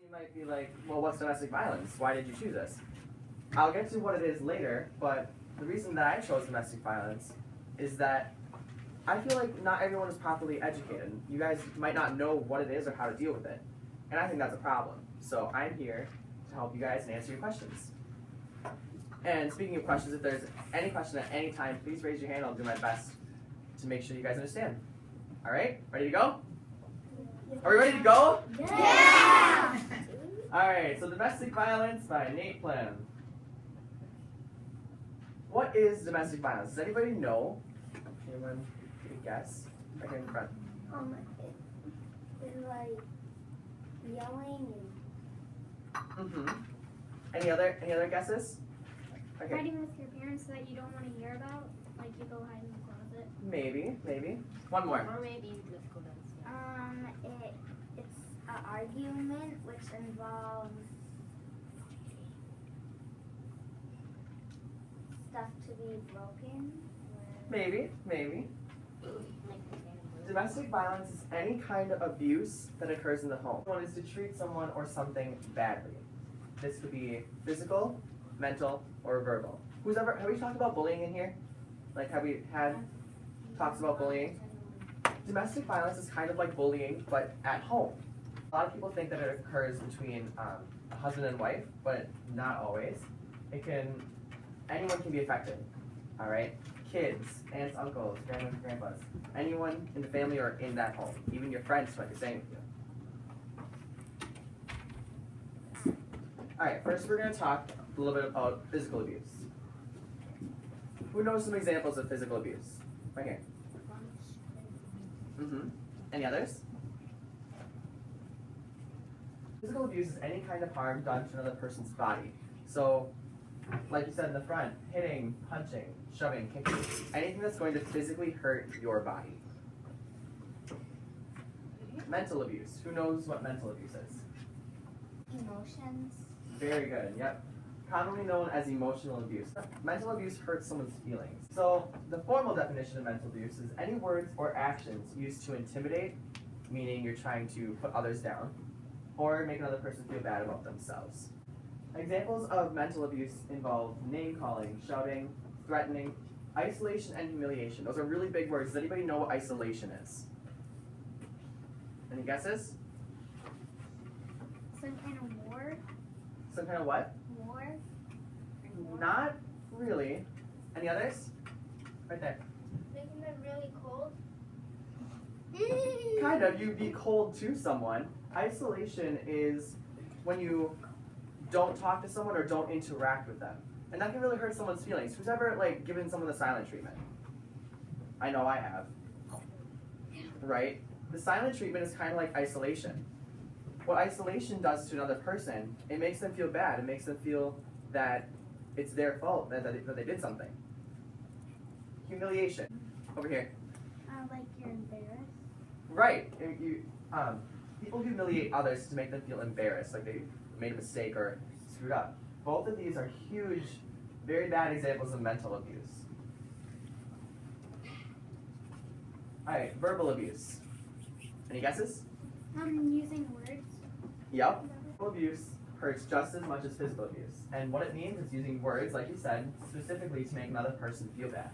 You might be like, well, what's domestic violence? Why did you choose this? I'll get to what it is later, but the reason that I chose domestic violence is that I feel like not everyone is properly educated. You guys might not know what it is or how to deal with it. And I think that's a problem. So I'm here to help you guys and answer your questions. And speaking of questions, if there's any question at any time, please raise your hand. I'll do my best to make sure you guys understand. All right? Ready to go? Are we ready to go? Yeah! All right, so Domestic Violence by Nate Plym. What is domestic violence? Does anybody know? Anyone get a guess? Right here in front. It's like yelling Mm-hmm. Any other guesses? Okay. Fighting with your parents that you don't want to hear about, like you go hide in the closet. Maybe. One more. Or maybe you just go downstairs. It's an argument which involves stuff to be broken. Maybe. Domestic violence is any kind of abuse that occurs in the home. One is to treat someone or something badly. This could be physical, mental, or verbal. Have we talked about bullying in here? Like, have we had talks about bullying? Domestic violence is kind of like bullying, but at home. A lot of people think that it occurs between a husband and wife, but not always. Anyone can be affected, all right? Kids, aunts, uncles, grandmas, grandpas, anyone in the family or in that home, even your friends might be saying with you. All right, first we're gonna talk a little bit about physical abuse. Who knows some examples of physical abuse? Right here. Any others? Physical abuse is any kind of harm done to another person's body. So, like you said in the front, hitting, punching, shoving, kicking, anything that's going to physically hurt your body. Mental abuse. Who knows what mental abuse is? Emotions. Very good, yep. Commonly known as emotional abuse. Mental abuse hurts someone's feelings. So, the formal definition of mental abuse is any words or actions used to intimidate, meaning you're trying to put others down, or make another person feel bad about themselves. Examples of mental abuse involve name-calling, shouting, threatening, isolation, and humiliation. Those are really big words. Does anybody know what isolation is? Any guesses? Some kind of war. Some kind of what? War. Not really. Any others? Right there. Making them really cold. Kind of. You'd be cold to someone. Isolation is when you don't talk to someone or don't interact with them. And that can really hurt someone's feelings. Who's ever given someone the silent treatment? I know I have. Right? The silent treatment is kind of like isolation. What isolation does to another person, it makes them feel bad. It makes them feel that it's their fault, that they did something. Humiliation. Over here. Like you're embarrassed. Right. People humiliate others to make them feel embarrassed, like they made a mistake or screwed up. Both of these are huge, very bad examples of mental abuse. Alright, verbal abuse. Any guesses? Using words. Yep. Verbal abuse hurts just as much as physical abuse. And what it means is using words, like you said, specifically to make another person feel bad.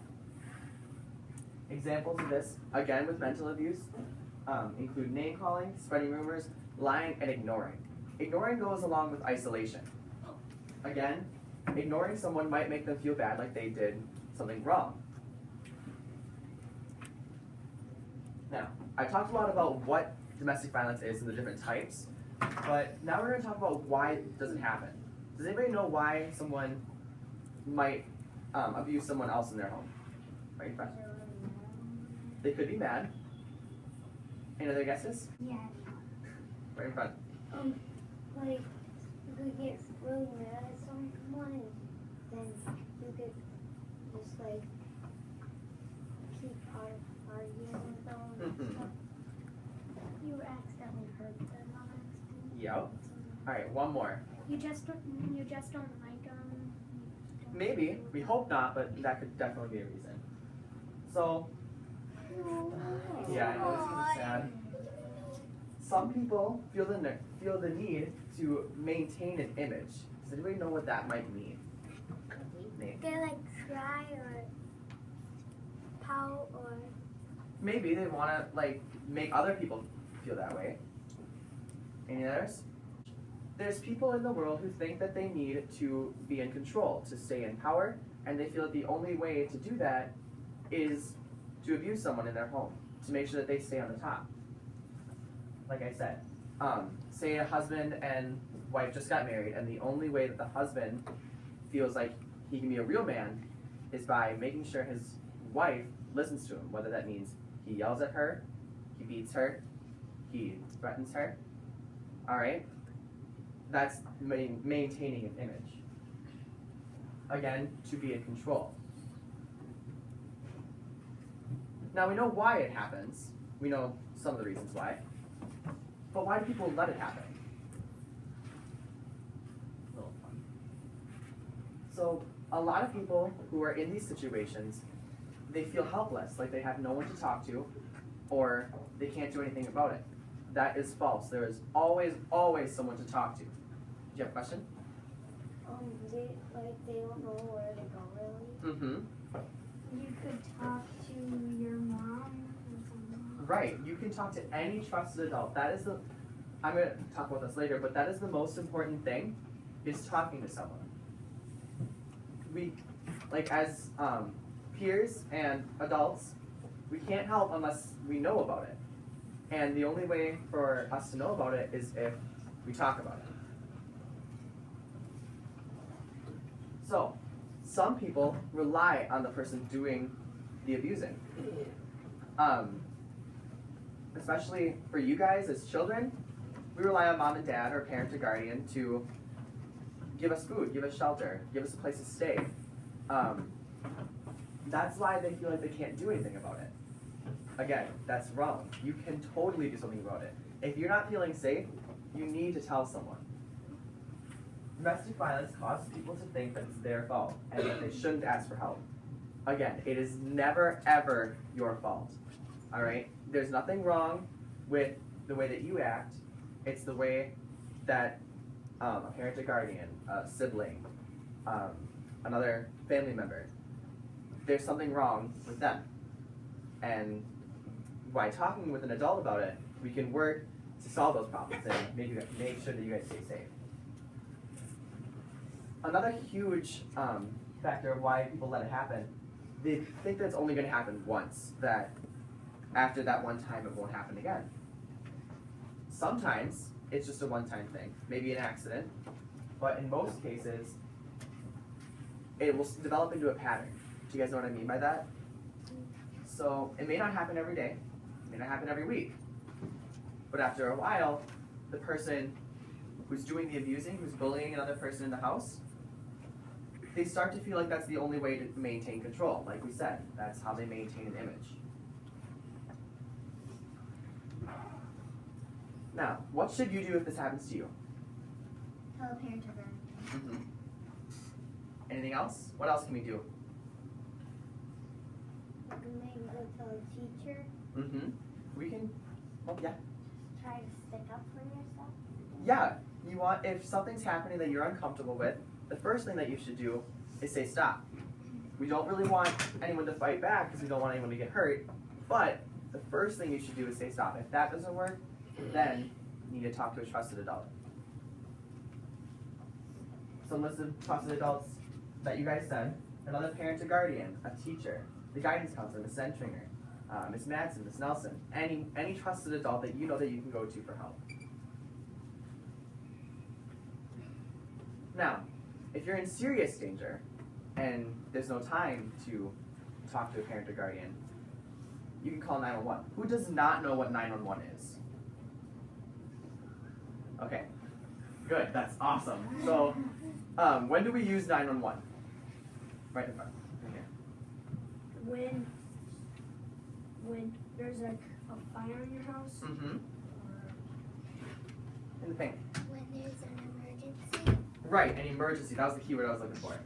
Examples of this, again with mental abuse, include name-calling, spreading rumors, lying, and ignoring. Ignoring goes along with isolation. Again, ignoring someone might make them feel bad, like they did something wrong. Now, I talked a lot about what domestic violence is and the different types, but now we're going to talk about why does it happen. Does anybody know why someone might abuse someone else in their home? Right in front. They could be mad. Any other guesses? Yeah. Right in front. Like, you could get really mad at someone, then you could just keep arguing with them and stuff. You accidentally hurt them on accident. Yep. Alright, one more. You just don't like them. Maybe. We hope not, but that could definitely be a reason. So, yeah, I know it's kind of sad. some people feel the need to maintain an image. Does anybody know what that might mean? Nate? They like cry or pout or. Maybe they want to like make other people feel that way. Any others? There's people in the world who think that they need to be in control, to stay in power, and they feel that the only way to do that is to abuse someone in their home, to make sure that they stay on the top. Like I said, say a husband and wife just got married, and the only way that the husband feels like he can be a real man is by making sure his wife listens to him, whether that means he yells at her, he beats her, he threatens her. All right? That's maintaining an image. Again, to be in control. Now we know why it happens. We know some of the reasons why. But why do people let it happen? A little fun. So a lot of people who are in these situations, they feel helpless, like they have no one to talk to, or they can't do anything about it. That is false. There is always, always someone to talk to. Do you have a question? They don't know where to go really. Mm-hmm. You could talk to your mom or something. Right. You can talk to any trusted adult. That is the, I'm going to talk about this later, but that is the most important thing, is talking to someone. We, like as peers and adults, we can't help unless we know about it. And the only way for us to know about it is if we talk about it. So, some people rely on the person doing the abusing. Especially for you guys as children, we rely on mom and dad or parent or guardian to give us food, give us shelter, give us a place to stay. That's why they feel like they can't do anything about it. Again, that's wrong. You can totally do something about it. If you're not feeling safe, you need to tell someone. Domestic violence causes people to think that it's their fault and that they shouldn't ask for help. Again, it is never, ever your fault. All right? There's nothing wrong with the way that you act. It's the way that a parent or guardian, a sibling, another family member, there's something wrong with them. And by talking with an adult about it, we can work to solve those problems and maybe make sure that you guys stay safe. Another huge factor of why people let it happen, they think that it's only going to happen once, that after that one time it won't happen again. Sometimes it's just a one-time thing, maybe an accident, but in most cases, it will develop into a pattern. Do you guys know what I mean by that? So it may not happen every day, it may not happen every week, but after a while, the person who's doing the abusing, who's bullying another person in the house, they start to feel like that's the only way to maintain control. Like we said, that's how they maintain an image. Now, what should you do if this happens to you? Tell a parent or guardian. Mm-hmm. Anything else? What else can we do? Maybe go tell a teacher. Mm-hmm. We can, well, yeah. Try to stick up for yourself. Yeah, you want, if something's happening that you're uncomfortable with, the first thing that you should do is say stop. We don't really want anyone to fight back because we don't want anyone to get hurt, but the first thing you should do is say stop. If that doesn't work, then you need to talk to a trusted adult. Some list of trusted adults that you guys send: another parent or guardian, a teacher, the guidance counselor, Ms. Sentringer, Ms. Madsen, Ms. Nelson, any trusted adult that you know that you can go to for help. Now, if you're in serious danger and there's no time to talk to a parent or guardian, you can call 911. Who does not know what 911 is? Okay, good, that's awesome. So, when do we use 911? Right in front, right here. When there's like a fire in your house. Mm-hmm. In the pink. When there's an emergency. Right, an emergency. That was the keyword I was looking for.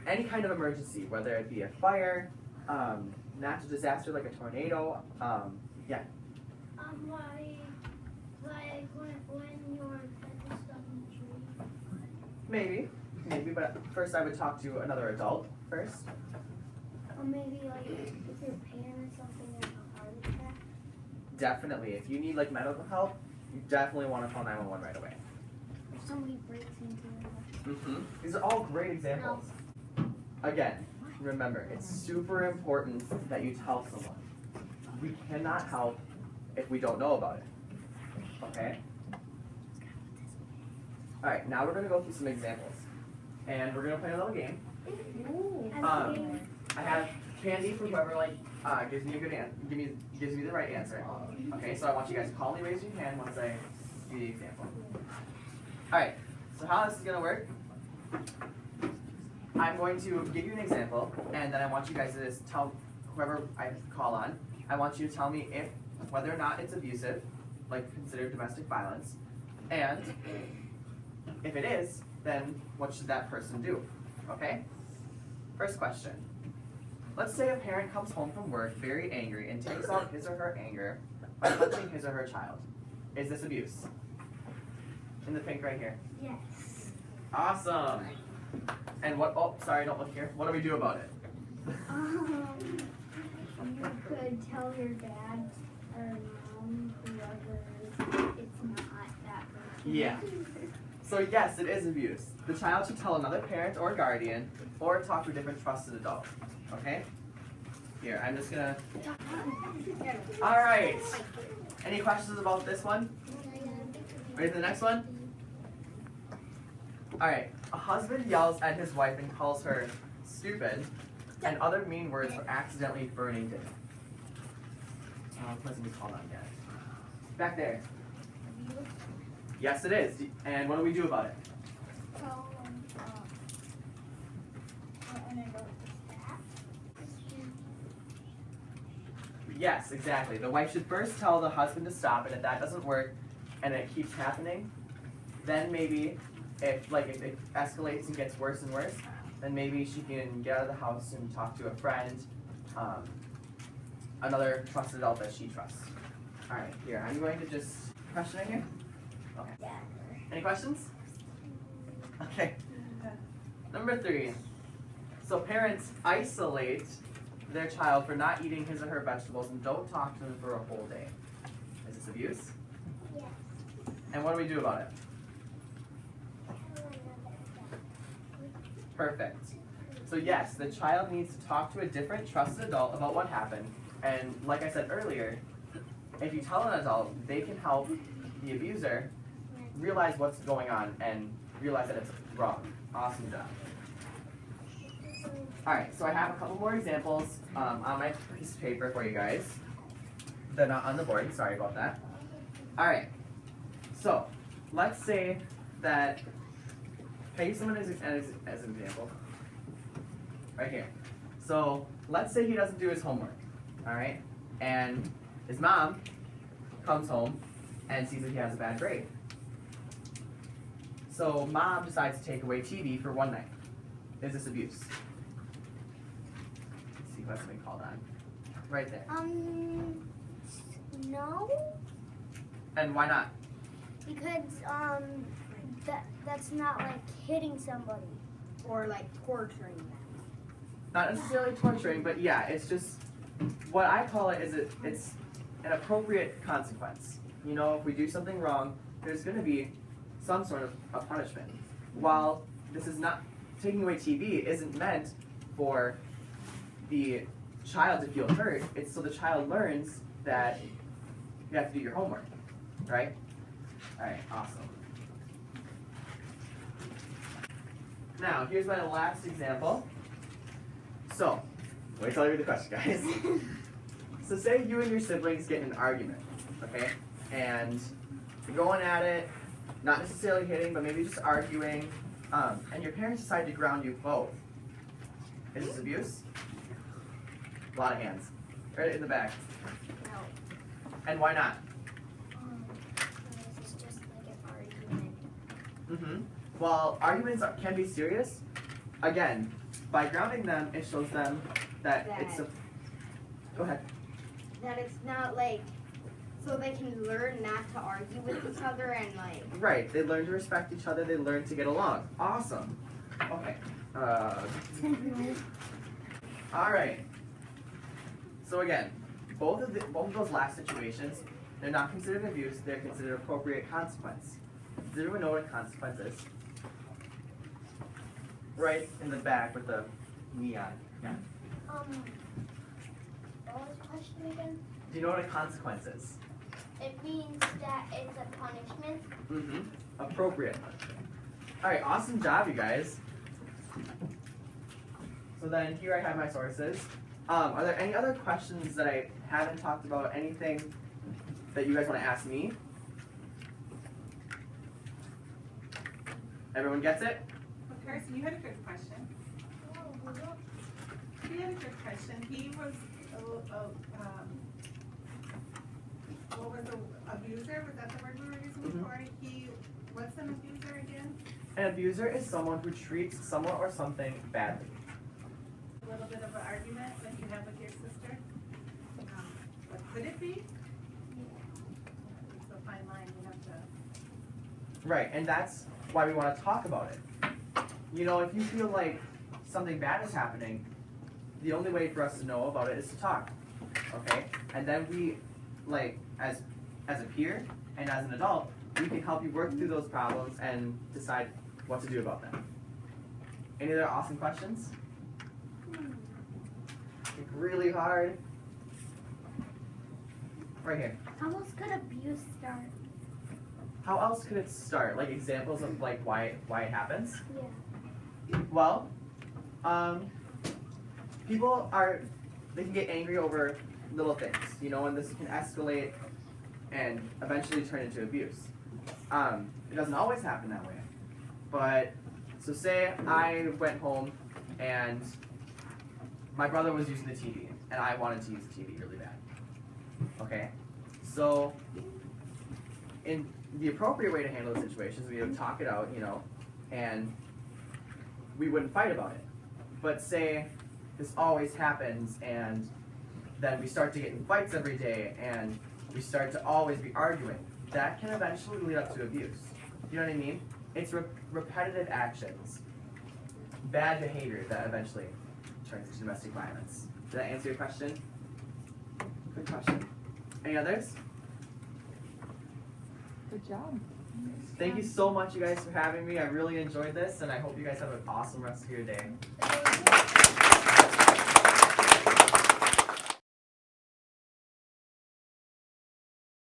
Any kind of emergency, whether it be a fire, natural disaster like a tornado, yeah. Like when your pet is stuck in the tree. Maybe, but first I would talk to another adult first. Or maybe like if your parent or something has a heart attack. Definitely, if you need like medical help, you definitely want to call 911 right away. If somebody breaks into it. These are all great examples. Again, remember, it's super important that you tell someone. We cannot help if we don't know about it. Okay? Alright, now we're going to go through some examples. And we're going to play a little game. I have candy for whoever gives me a good gives me the right answer. Okay, so I want you guys to calmly raise your hand once I do the example. Alright, so how this is going to work, I'm going to give you an example, and then I want you guys to just tell whoever I call on, I want you to tell me whether or not it's abusive, like considered domestic violence, and if it is, then what should that person do? Okay? First question. Let's say a parent comes home from work very angry and takes out his or her anger by punching his or her child. Is this abuse? In the pink right here. Yes. Awesome. And what, oh, sorry, don't look here. What do we do about it? You could tell your dad or mom, whoever, it's not that person. Yeah. So yes, it is abuse. The child should tell another parent or guardian or talk to a different trusted adult. Okay? Here, I'm just gonna... Alright. Any questions about this one? Ready for the next one? Alright. A husband yells at his wife and calls her stupid and other mean words for accidentally burning dinner. Let's be called on yet. Back there. Yes, it is. And what do we do about it? Yes, exactly. The wife should first tell the husband to stop, and if that doesn't work and it keeps happening, then maybe if it escalates and gets worse and worse, then maybe she can get out of the house and talk to a friend, another trusted adult that she trusts. All right, here, I'm going to just question it here. Okay. Any questions? Okay. Number 3. So parents isolate their child for not eating his or her vegetables and don't talk to them for a whole day. Is this abuse? Yes. And what do we do about it? Perfect. So yes, the child needs to talk to a different trusted adult about what happened. And like I said earlier, if you tell an adult, they can help the abuser realize what's going on and realize that it's wrong. Awesome job. Alright, so I have a couple more examples on my piece of paper for you guys. They're not on the board, sorry about that. Alright, so let's say that, can I use someone as an example? Right here. So let's say he doesn't do his homework, alright? And his mom comes home and sees that he has a bad grade. So mom decides to take away TV for one night. Is this abuse? Let's see who has something called on. Right there. No. And why not? Because that's not like hitting somebody. Or like torturing them. Not necessarily torturing, but yeah, it's just, what I call it is it's an appropriate consequence. You know, if we do something wrong, there's going to be some sort of a punishment. While this is not, taking away TV isn't meant for the child to feel hurt, it's so the child learns that you have to do your homework, right? Alright, awesome. Now, here's my last example. So, wait till I read the question, guys. So say you and your siblings get in an argument, okay? And you're going at it, not necessarily hitting, but maybe just arguing, and your parents decide to ground you both. Is this abuse? A lot of hands. Right in the back. No. And why not? It's just like an argument. While arguments can be serious, again, by grounding them, it shows them that it's a... Go ahead. That it's not like So they can learn not to argue with each other and like. Right, they learn to respect each other, they learn to get along. Awesome. Okay. Alright. So again, both of those last situations, they're not considered abuse, they're considered appropriate consequence. Does everyone know what a consequence is? Right in the back with the neon. Yeah. What was the question again? Do you know what a consequence is? It means that it's a punishment. Mm-hmm. Appropriate punishment. Alright, awesome job, you guys. So then here I have my sources. Are there any other questions that I haven't talked about? Anything that you guys want to ask me? Everyone gets it? Well, Carson, you had a good question. He had a good question. He was what was the abuser? Was that the word we were using before? What's an abuser again? An abuser is someone who treats someone or something badly. A little bit of an argument that you have with your sister. What could it be? It's a fine line. You have to. Right, and that's why we want to talk about it. You know, if you feel like something bad is happening, the only way for us to know about it is to talk. Okay? And then we, like, as a peer and as an adult, we can help you work through those problems and decide what to do about them. Any other awesome questions? Like really hard. Right here. How else could abuse start? How else could it start? Like examples of like why it happens? Yeah. Well, people they can get angry over little things, you know, and this can escalate and eventually turn into abuse. It doesn't always happen that way, but so say I went home and my brother was using the TV and I wanted to use the TV really bad. Okay, so in the appropriate way to handle the situations, we would talk it out, you know, and we wouldn't fight about it. But say this always happens and then we start to get in fights every day and we start to always be arguing, that can eventually lead up to abuse. You know what I mean? It's repetitive actions, bad behavior that eventually turns into domestic violence. Did that answer your question? Good question. Any others? Good job. Thank you so much, you guys, for having me. I really enjoyed this, and I hope you guys have an awesome rest of your day.